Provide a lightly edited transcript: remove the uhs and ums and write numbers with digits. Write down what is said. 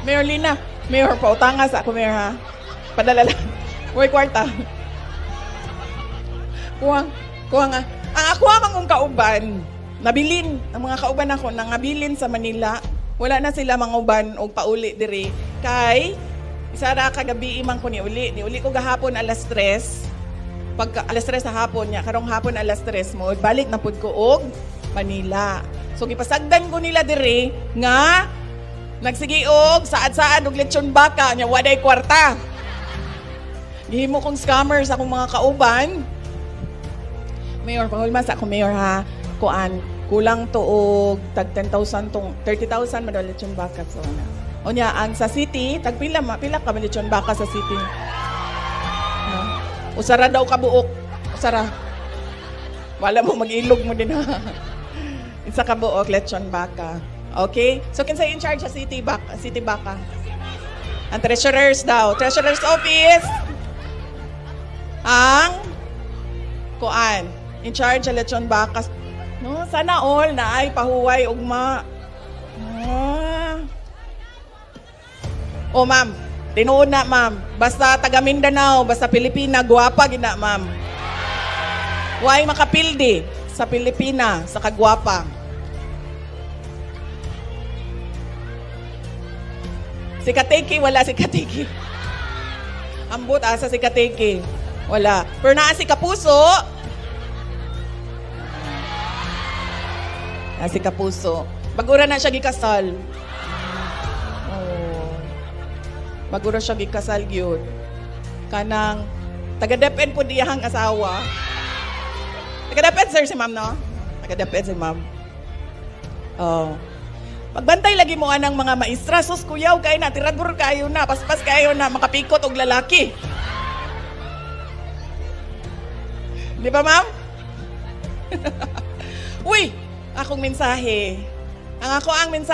Mayor Lina, Mayor, pautangan sa ako, Mayor, ha? Padala lang. Uy, kwarta. Kuha nga. Ang ako ang kauban, nabilin. Ang mga kauban ako, nangabilin sa Manila. Wala na sila mga uban o pauli diri. Kay, isa ra kagabi imang ko niuli. Niuli ko gahapon alas 3. Pag alas 3 sa hapon niya, karong hapon alas 3 mo, balik na pud ko og Manila. So, gipasagdan ko nila diri nga nagsigiog, saad-saad og lechon baka, nya waday kwarta. Gihimo kong scammers akong mga kauban. Mayor, pangulma sa ako, Mayor, ha? Kuan, kulang to og tag 10,000 tong 30,000 madal lechon baka. So, o nya, ang sa city, tag pila ka ba lechon baka sa city? No? Usara daw ka buok. Usara. Wala mo, mag-ilog mo din, ha? Isa ka buok, lechon baka. Okay? So, kinsa in charge sa City Baka? Ang treasurers daw. Treasurer's office. Ang kuan. In charge sa lechon baka. No, sana all na ay pahuway ugma. Oh, ma'am. Tinuod na, ma'am. Basta taga Mindanao, basta Pilipina, guwapa gina, ma'am. Huwag makapildi sa Pilipina, sa kagwapa. Si Kateki, wala si Kateki. Ambot asa si Kateki. Wala. Pero naa si Kapuso. Si Kapuso. Bagura na siya gikasal. Oh. Bagura siya gikasal gyud. Kanang taga-DepEd po diyang asawa. Taga-DepEd sir si ma'am, no? Taga-DepEd si ma'am. Oh. Pagbantay lagi mo anang mga maestra, sus kuyaw kayo na, tirador kayo na, paspas kayo na, makapikot og lalaki. Di ba, ma'am? Uy, akong mensahe. Ang mensahe